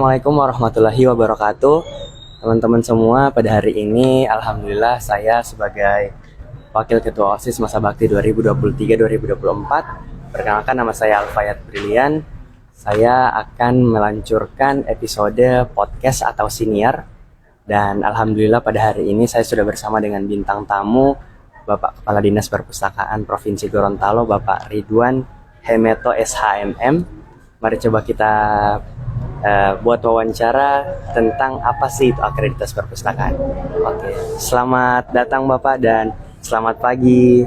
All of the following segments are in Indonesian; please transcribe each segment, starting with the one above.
Assalamualaikum warahmatullahi wabarakatuh. Teman-teman semua, pada hari ini alhamdulillah saya sebagai Wakil Ketua OSIS Masa Bakti 2023-2024. Perkenalkan, nama saya Alfayat Brilian. Saya akan meluncurkan episode podcast atau siniar. Dan alhamdulillah pada hari ini saya sudah bersama dengan bintang tamu Bapak Kepala Dinas Perpustakaan Provinsi Gorontalo, Bapak Ridwan Hemeto SHMM. Mari coba kita buat wawancara tentang apa sih itu akreditas perpustakaan. Oke, selamat datang Bapak dan selamat pagi.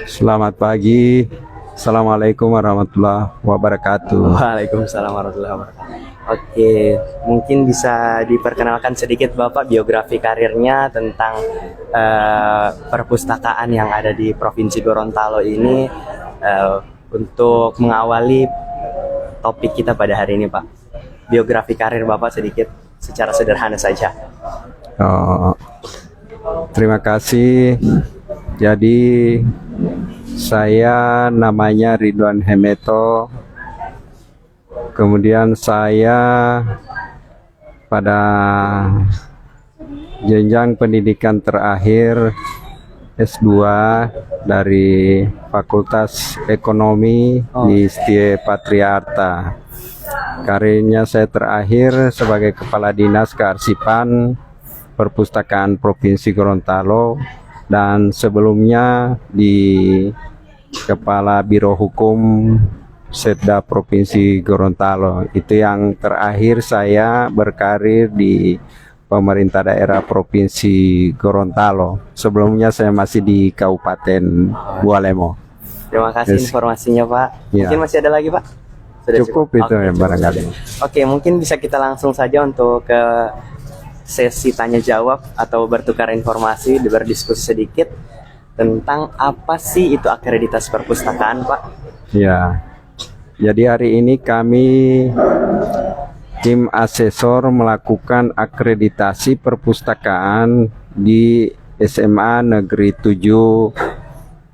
Selamat pagi. Assalamualaikum warahmatullahi wabarakatuh. Waalaikumsalam warahmatullahi wabarakatuh. Oke, mungkin bisa diperkenalkan sedikit Bapak biografi karirnya tentang perpustakaan yang ada di Provinsi Gorontalo ini untuk mengawali topik kita pada hari ini, Pak. Biografi karir Bapak sedikit secara sederhana saja. Terima kasih. Jadi saya namanya Ridwan Hemeto. Kemudian saya pada jenjang pendidikan terakhir S2 dari Fakultas Ekonomi di Setie Patriarta. Karirnya saya terakhir sebagai Kepala Dinas Kearsipan Perpustakaan Provinsi Gorontalo dan sebelumnya di Kepala Biro Hukum Setda Provinsi Gorontalo. Itu yang terakhir saya berkarir di pemerintah daerah Provinsi Gorontalo. Sebelumnya saya masih di Kabupaten Bualemo. Terima kasih informasinya Pak. Mungkin masih ada lagi Pak? Sudah cukup itu ya barangkali. Oke, mungkin bisa kita langsung saja untuk ke sesi tanya jawab atau bertukar informasi, berdiskusi sedikit tentang apa sih itu akreditas perpustakaan, Pak? Ya. Jadi hari ini kami tim asesor melakukan akreditasi perpustakaan di SMA Negeri 7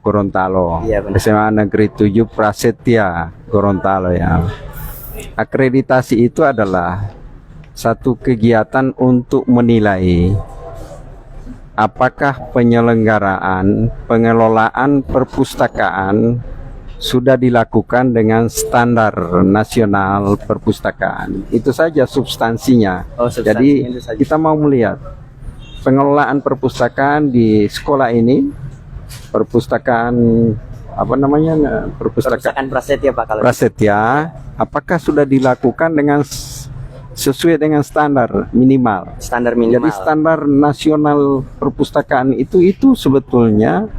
Gorontalo. Iya, SMA Negeri 7 Prasetya Gorontalo ya. Akreditasi itu adalah satu kegiatan untuk menilai apakah penyelenggaraan pengelolaan perpustakaan sudah dilakukan dengan standar nasional perpustakaan. Itu saja substansinya. Jadi kita mau melihat pengelolaan perpustakaan di sekolah ini, perpustakaan perpustakaan Prasetya Pak, kalau Prasetya, apakah sudah dilakukan dengan sesuai dengan standar minimal. Jadi standar nasional perpustakaan itu sebetulnya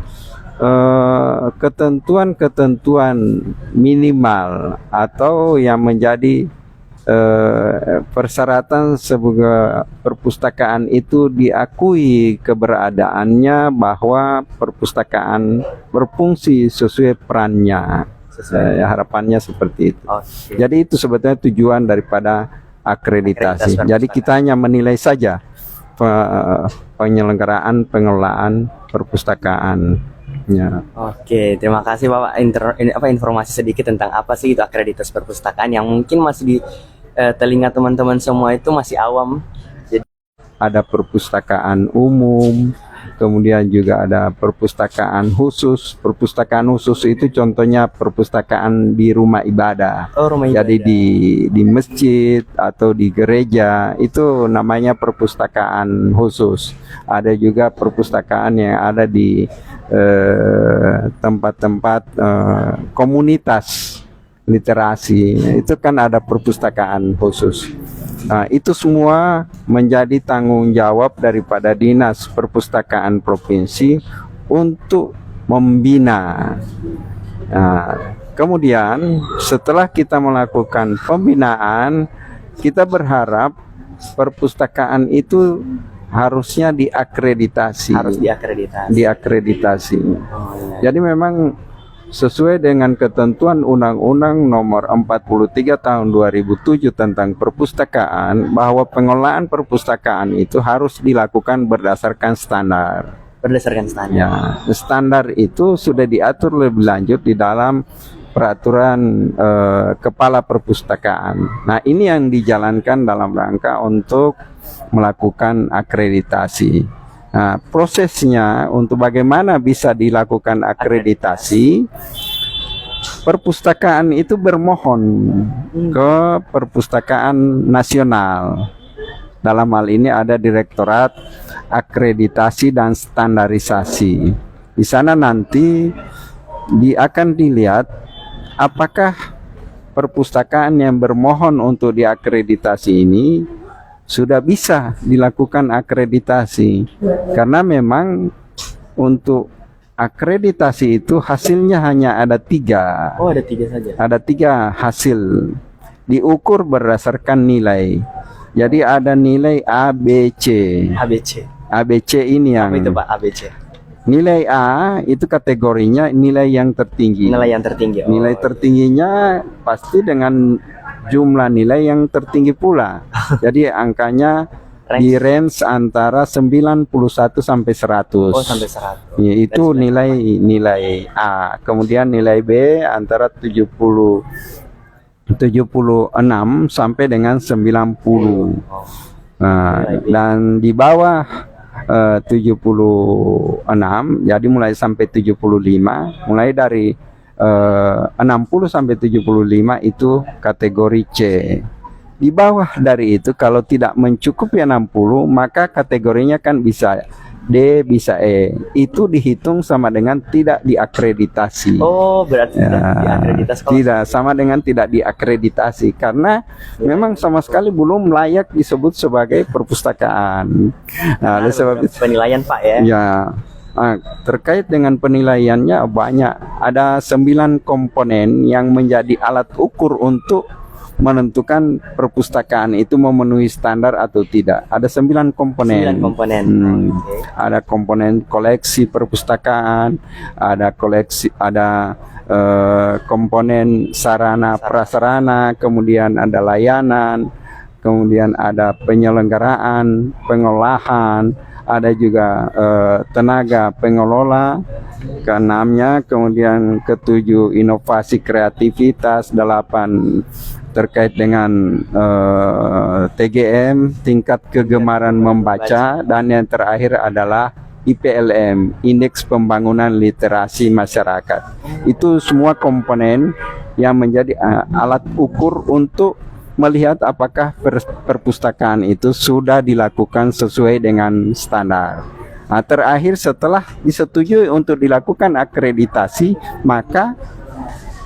ketentuan-ketentuan minimal atau yang menjadi persyaratan sebuah perpustakaan itu diakui keberadaannya bahwa perpustakaan berfungsi sesuai perannya. Harapannya seperti itu. Jadi itu sebetulnya tujuan daripada akreditasi. Jadi kita hanya menilai saja penyelenggaraan pengelolaan perpustakaan. Ya. Oke, terima kasih Bapak. Informasi sedikit tentang apa sih itu akreditas perpustakaan yang mungkin masih di telinga teman-teman semua itu masih awam. Jadi ada perpustakaan umum, kemudian juga ada perpustakaan khusus. Perpustakaan khusus itu contohnya perpustakaan di rumah ibadah. Jadi di masjid atau di gereja itu namanya perpustakaan khusus. Ada juga perpustakaan yang ada di tempat-tempat komunitas literasi, itu kan ada perpustakaan khusus. Nah, itu semua menjadi tanggung jawab daripada Dinas Perpustakaan Provinsi untuk membina. Nah, kemudian setelah kita melakukan pembinaan, kita berharap perpustakaan itu harusnya diakreditasi. Diakreditasi. Jadi memang sesuai dengan ketentuan Undang-Undang Nomor 43 Tahun 2007 tentang perpustakaan, bahwa pengelolaan perpustakaan itu harus dilakukan berdasarkan standar. Berdasarkan standar. Ya, standar itu sudah diatur lebih lanjut di dalam peraturan kepala perpustakaan. Nah, ini yang dijalankan dalam rangka untuk melakukan akreditasi. Nah, prosesnya untuk bagaimana bisa dilakukan akreditasi, perpustakaan itu bermohon ke perpustakaan nasional. Dalam hal ini ada Direktorat Akreditasi dan Standarisasi. Di sana nanti akan dilihat apakah perpustakaan yang bermohon untuk diakreditasi ini sudah bisa dilakukan akreditasi. Karena memang untuk akreditasi itu hasilnya hanya ada 3. Oh, ada 3 saja. Ada 3 hasil. Diukur berdasarkan nilai. Jadi ada nilai A, B, C. ABC. ABC ini yang... Apa itu Pak, ABC? Nilai A itu kategorinya nilai yang tertinggi. Nilai yang tertinggi. Nilai tertingginya pasti dengan jumlah nilai yang tertinggi pula. Jadi angkanya di range antara 91 sampai 100. Oh, sampai 100. Ya, itu nilai A. Kemudian nilai B antara 76 sampai dengan 90. Nah, dan di bawah 76, jadi mulai sampai 75, mulai dari 60 sampai 75 itu kategori C. Di bawah dari itu kalau tidak mencukupi 60, maka kategorinya kan bisa D, bisa E. Itu dihitung sama dengan tidak diakreditasi. Oh, berarti tidak diakreditasi. Tidak, sama dengan tidak diakreditasi karena memang sama sekali belum layak disebut sebagai perpustakaan. Nah, oleh sebab itu penilaian Pak ya. Ya. Terkait dengan penilaiannya banyak. Ada 9 komponen yang menjadi alat ukur untuk menentukan perpustakaan itu memenuhi standar atau tidak. Ada 9 komponen. 9 komponen. Okay. Ada komponen koleksi perpustakaan, ada komponen sarana prasarana, kemudian ada layanan, kemudian ada penyelenggaraan, pengolahan, ada juga tenaga pengelola, keenamnya, kemudian ketujuh inovasi kreativitas, 8 terkait dengan TGM, tingkat kegemaran membaca, dan yang terakhir adalah IPLM, Indeks Pembangunan Literasi Masyarakat. Itu semua komponen yang menjadi alat ukur untuk melihat apakah perpustakaan itu sudah dilakukan sesuai dengan standar. Nah, terakhir setelah disetujui untuk dilakukan akreditasi, maka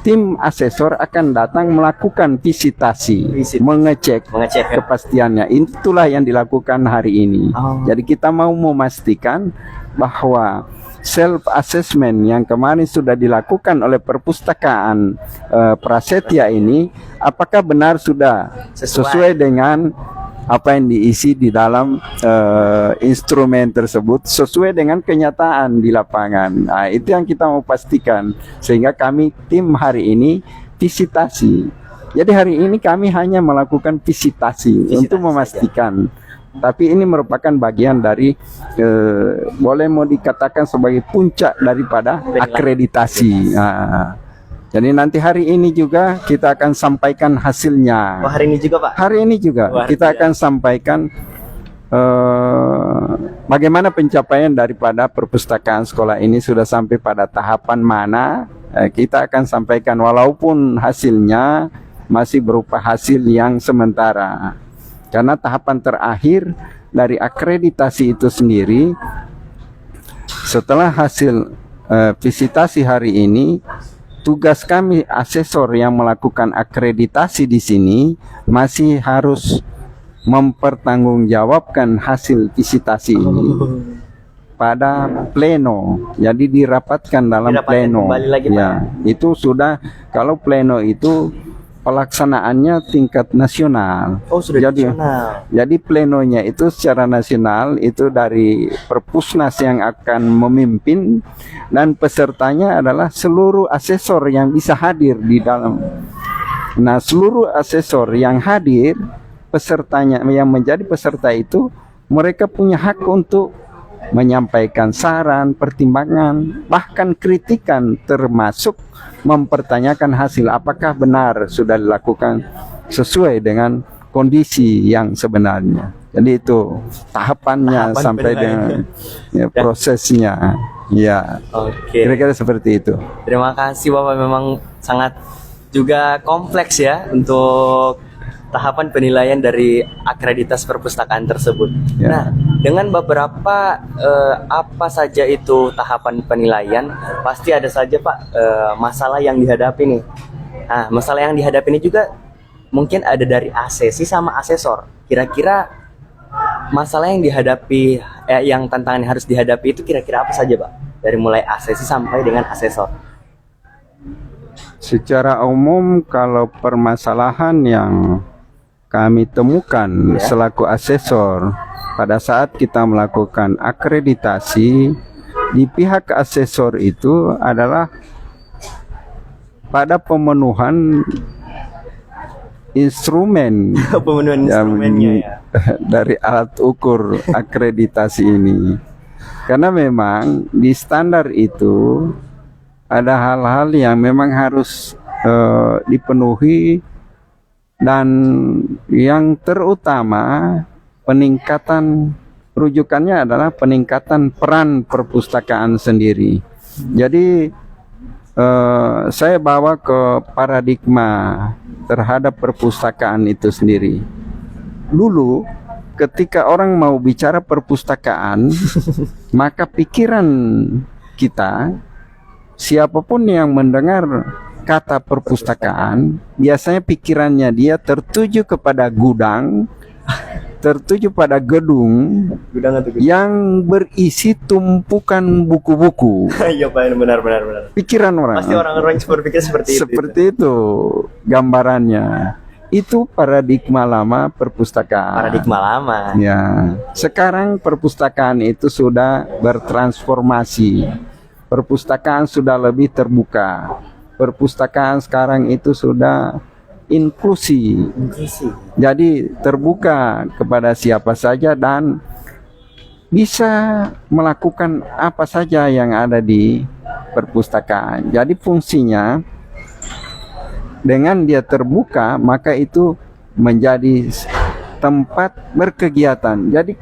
tim asesor akan datang melakukan visitasi, mengecek kepastiannya. Itulah yang dilakukan hari ini. Jadi kita mau memastikan bahwa self assessment yang kemarin sudah dilakukan oleh perpustakaan Prasetya ini, apakah benar sudah sesuai dengan apa yang diisi di dalam instrumen tersebut, sesuai dengan kenyataan di lapangan. Nah, itu yang kita mau pastikan, sehingga kami tim hari ini visitasi. Jadi hari ini kami hanya melakukan visitasi untuk memastikan. Tapi ini merupakan bagian dari boleh mau dikatakan sebagai puncak daripada akreditasi. Nah, jadi nanti hari ini juga kita akan sampaikan hasilnya. Oh, hari ini juga Pak? Hari ini juga kita akan sampaikan bagaimana pencapaian daripada perpustakaan sekolah ini sudah sampai pada tahapan mana. Kita akan sampaikan walaupun hasilnya masih berupa hasil yang sementara. Karena tahapan terakhir dari akreditasi itu sendiri, setelah hasil visitasi hari ini, tugas kami asesor yang melakukan akreditasi di sini masih harus mempertanggungjawabkan hasil visitasi ini pada pleno. Jadi dirapatkan dalam pleno. Ya, itu sudah, kalau pleno itu pelaksanaannya tingkat nasional. Oh, sudah nasional. Jadi plenonya itu secara nasional itu dari Perpusnas yang akan memimpin, dan pesertanya adalah seluruh asesor yang bisa hadir di dalam. Nah, seluruh asesor yang hadir, pesertanya yang menjadi peserta itu mereka punya hak untuk menyampaikan saran, pertimbangan, bahkan kritikan, termasuk mempertanyakan hasil apakah benar sudah dilakukan sesuai dengan kondisi yang sebenarnya. Jadi itu tahapannya sampai dengan ya, prosesnya. Ya, Oke. kira-kira seperti itu. Terima kasih Bapak, memang sangat juga kompleks ya untuk tahapan penilaian dari akreditas perpustakaan tersebut. Ya. Nah, dengan beberapa apa saja itu tahapan penilaian, pasti ada saja Pak masalah yang dihadapi nih. Nah, masalah yang dihadapi ini juga mungkin ada dari asesi sama asesor. Kira-kira masalah yang dihadapi, yang tantangan yang harus dihadapi itu kira-kira apa saja Pak? Dari mulai asesi sampai dengan asesor. Secara umum kalau permasalahan yang kami temukan selaku asesor pada saat kita melakukan akreditasi di pihak asesor itu adalah pada pemenuhan instrumen Pemenuhan instrumennya ya. dari alat ukur akreditasi ini. Karena memang di standar itu ada hal-hal yang memang harus dipenuhi, dan yang terutama peningkatan rujukannya adalah peningkatan peran perpustakaan sendiri. Jadi saya bawa ke paradigma terhadap perpustakaan itu sendiri. Dulu ketika orang mau bicara perpustakaan, maka pikiran kita, siapapun yang mendengar kata perpustakaan, biasanya pikirannya dia tertuju kepada gudang, tertuju pada gedung yang berisi tumpukan buku-buku. Iya Pak, benar. Pikiran orang. Pasti orang-orang berpikir seperti itu. Seperti itu gambarannya. Itu paradigma lama perpustakaan. Paradigma lama. Ya, sekarang perpustakaan itu sudah bertransformasi. Perpustakaan sudah lebih terbuka. Perpustakaan sekarang itu sudah inklusi. Jadi terbuka kepada siapa saja dan bisa melakukan apa saja yang ada di perpustakaan. Jadi fungsinya, dengan dia terbuka, maka itu menjadi tempat berkegiatan. Jadi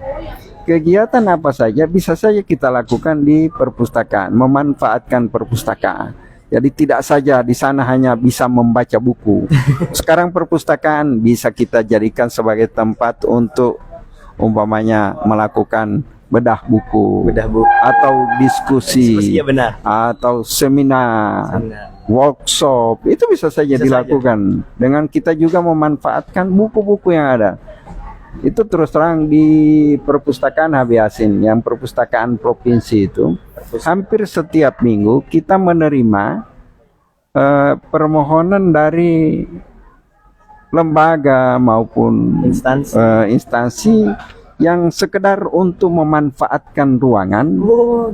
kegiatan apa saja bisa saja kita lakukan di perpustakaan, memanfaatkan perpustakaan. Jadi tidak saja di sana hanya bisa membaca buku. Sekarang perpustakaan bisa kita jadikan sebagai tempat untuk umpamanya melakukan bedah buku atau diskusi ya benar. Atau seminar. Workshop, itu bisa saja dilakukan dengan kita juga memanfaatkan buku-buku yang ada. Itu terus terang di perpustakaan HB Yasin, yang perpustakaan provinsi itu, hampir setiap minggu kita menerima permohonan dari lembaga maupun instansi yang sekedar untuk memanfaatkan ruangan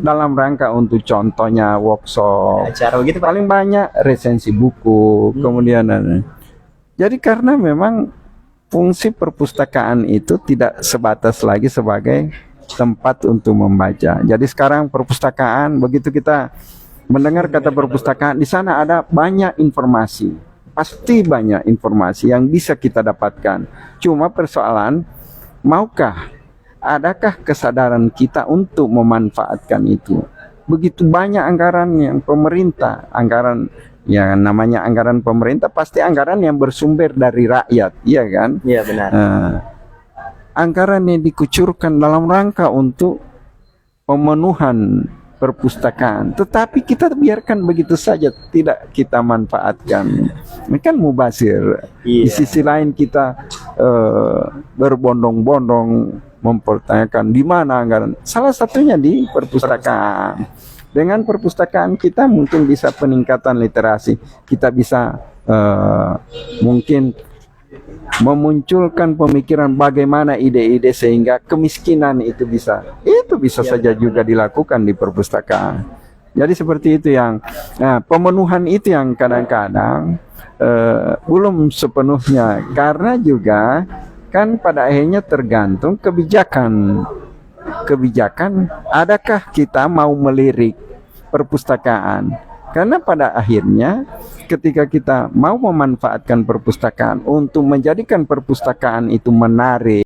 dalam rangka untuk contohnya workshop, acara begitu Pak. Paling banyak resensi buku, kemudian jadi karena memang fungsi perpustakaan itu tidak sebatas lagi sebagai tempat untuk membaca. Jadi sekarang perpustakaan, begitu kita mendengar kata perpustakaan, di sana ada banyak informasi, pasti banyak informasi yang bisa kita dapatkan. Cuma persoalan, maukah, adakah kesadaran kita untuk memanfaatkan itu? Begitu banyak anggaran yang pemerintah, anggaran yang namanya anggaran pemerintah pasti anggaran yang bersumber dari rakyat, iya kan? Iya benar. Anggaran yang dikucurkan dalam rangka untuk pemenuhan perpustakaan, tetapi kita biarkan begitu saja, tidak kita manfaatkan. Ini kan mubazir. Di sisi lain kita berbondong-bondong mempertanyakan di mana anggaran. Salah satunya di perpustakaan. Dengan perpustakaan kita mungkin bisa peningkatan literasi. Kita bisa mungkin memunculkan pemikiran bagaimana ide-ide sehingga kemiskinan itu bisa saja juga dilakukan di perpustakaan. Jadi seperti itu yang pemenuhan itu yang kadang-kadang belum sepenuhnya, karena juga kan pada akhirnya tergantung kebijakan kebijakan, adakah kita mau melirik perpustakaan? Karena pada akhirnya ketika kita mau memanfaatkan perpustakaan untuk menjadikan perpustakaan itu menarik,